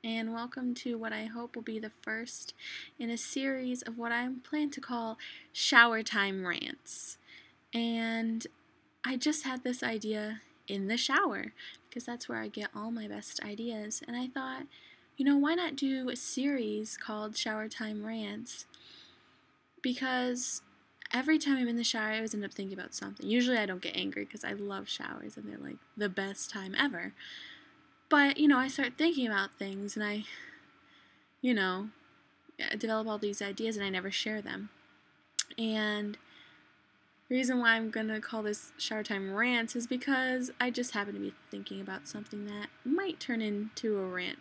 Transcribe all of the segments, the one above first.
and welcome to what I hope will be the first in a series of what I plan to call shower time rants. And I just had this idea in the shower because that's where I get all my best ideas. And I thought, why not do a series called Shower Time Rants? Because every time I'm in the shower, I always end up thinking about something. Usually I don't get angry because I love showers and they're like the best time ever. But, I start thinking about things and I develop all these ideas and I never share them. And the reason why I'm going to call this Shower Time Rants is because I just happen to be thinking about something that might turn into a rant.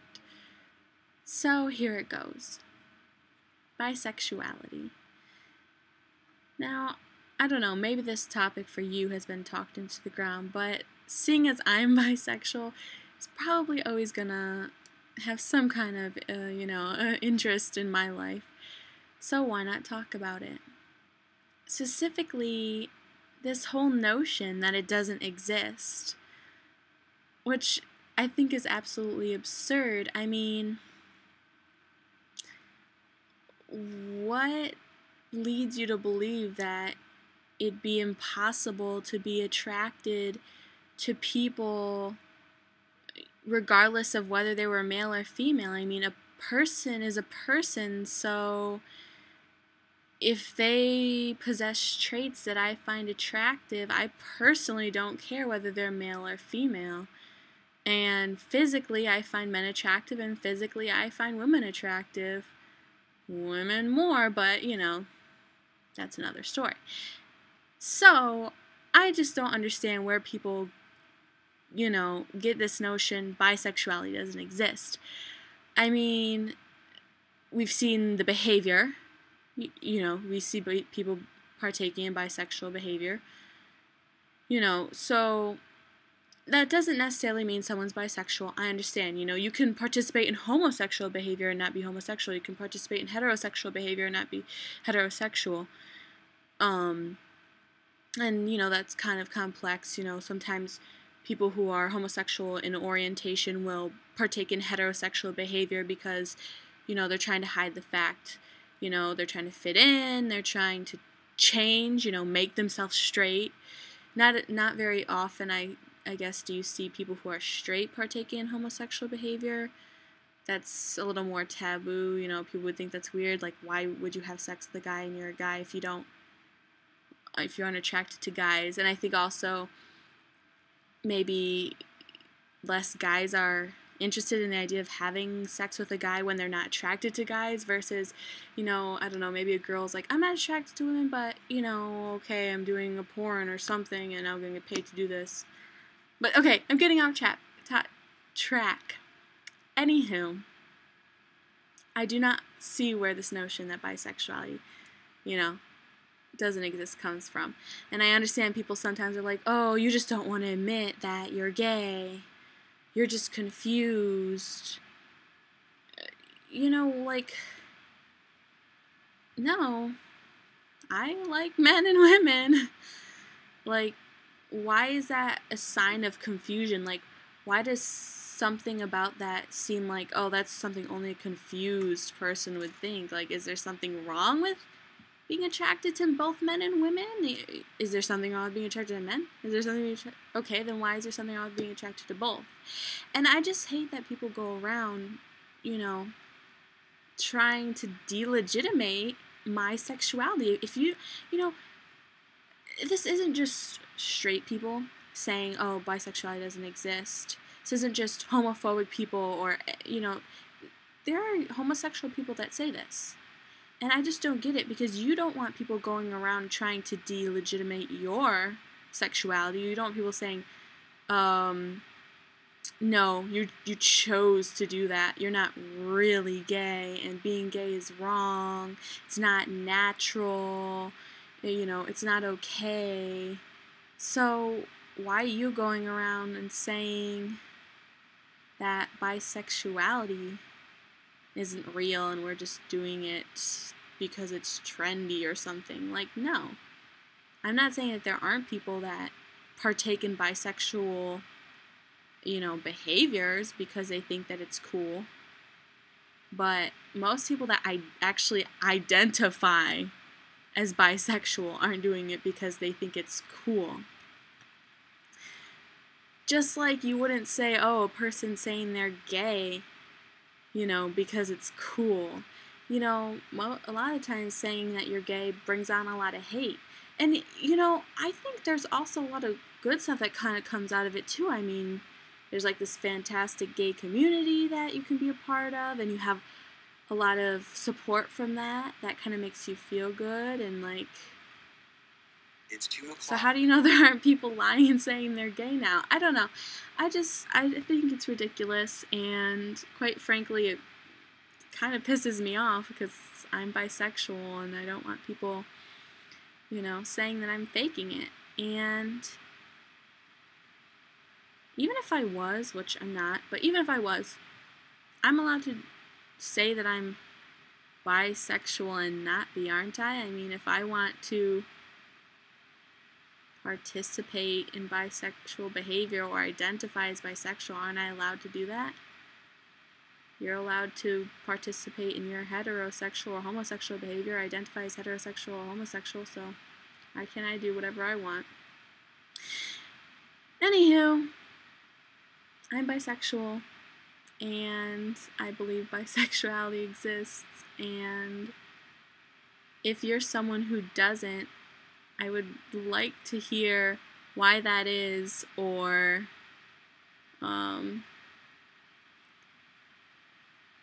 So here it goes. Bisexuality. Now, I don't know, maybe this topic for you has been talked into the ground, but seeing as I'm bisexual, it's probably always gonna have some kind of, interest in my life. So why not talk about it? Specifically, this whole notion that it doesn't exist, which I think is absolutely absurd. I mean, what leads you to believe that it'd be impossible to be attracted to people regardless of whether they were male or female? I mean, a person is a person, so if they possess traits that I find attractive, I personally don't care whether they're male or female. And physically, I find men attractive, and physically, I find women attractive. Women more, but, that's another story. So, I just don't understand where people, get this notion bisexuality doesn't exist. I mean, we've seen the behavior. We see people partaking in bisexual behavior. So that doesn't necessarily mean someone's bisexual. I understand, you can participate in homosexual behavior and not be homosexual. You can participate in heterosexual behavior and not be heterosexual. And, that's kind of complex. Sometimes people who are homosexual in orientation will partake in heterosexual behavior because, they're trying to hide the fact. They're trying to fit in, they're trying to change, make themselves straight. Not very often, I guess, do you see people who are straight partaking in homosexual behavior. That's a little more taboo. People would think that's weird. Like, why would you have sex with a guy and you're a guy if you aren't attracted to guys? And I think also maybe less guys are interested in the idea of having sex with a guy when they're not attracted to guys versus, I don't know, maybe a girl's like, I'm not attracted to women, but, okay, I'm doing a porn or something and I'm going to get paid to do this. But, okay, I'm getting off track. Anywho, I do not see where this notion that bisexuality, doesn't exist comes from. And I understand people sometimes are like, oh, you just don't want to admit that you're gay. You're just confused. No. I like men and women. Like, why is that a sign of confusion? Like, why does something about that seem like, oh, that's something only a confused person would think? Like, is there something wrong with being attracted to both men and women? Is there something wrong with being attracted to men? Is there something okay, then why is there something wrong with being attracted to both? And I just hate that people go around, trying to delegitimate my sexuality. If this isn't just straight people saying, oh, bisexuality doesn't exist. This isn't just homophobic people or, there are homosexual people that say this. And I just don't get it because you don't want people going around trying to delegitimate your sexuality. You don't want people saying, no, you chose to do that. You're not really gay, and being gay is wrong. It's not natural. It's not okay. So why are you going around and saying that bisexuality isn't real and we're just doing it because it's trendy or something? Like, no. I'm not saying that there aren't people that partake in bisexual, behaviors because they think that it's cool. but most people that I actually identify as bisexual aren't doing it because they think it's cool. Just like you wouldn't say, oh, a person saying they're gay, because it's cool. A lot of times saying that you're gay brings on a lot of hate. And, I think there's also a lot of good stuff that kind of comes out of it, too. I mean, there's like this fantastic gay community that you can be a part of, and you have a lot of support from that. That kind of makes you feel good, and like... It's 2 o'clock. So how do you know there aren't people lying and saying they're gay now? I don't know. I think it's ridiculous, and quite frankly, it kind of pisses me off because I'm bisexual and I don't want people, saying that I'm faking it. And even if I was, which I'm not, but even if I was, I'm allowed to say that I'm bisexual and not be, aren't I? I mean, if I want to participate in bisexual behavior or identify as bisexual, aren't I allowed to do that? You're allowed to participate in your heterosexual or homosexual behavior, identify as heterosexual or homosexual, so why can't I do whatever I want? Anywho, I'm bisexual, and I believe bisexuality exists, and if you're someone who doesn't, I would like to hear why that is, or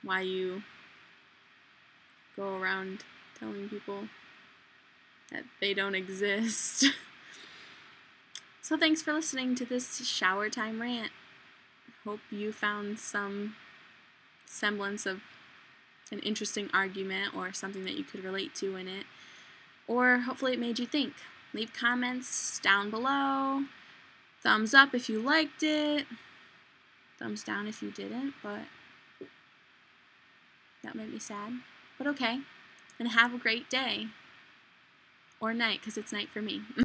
why you go around telling people that they don't exist. So thanks for listening to this shower time rant. Hope you found some semblance of an interesting argument or something that you could relate to in it. Or hopefully it made you think. Leave comments down below. Thumbs up if you liked it. Thumbs down if you didn't, but that made me sad. But okay. And have a great day. Or night, because it's night for me.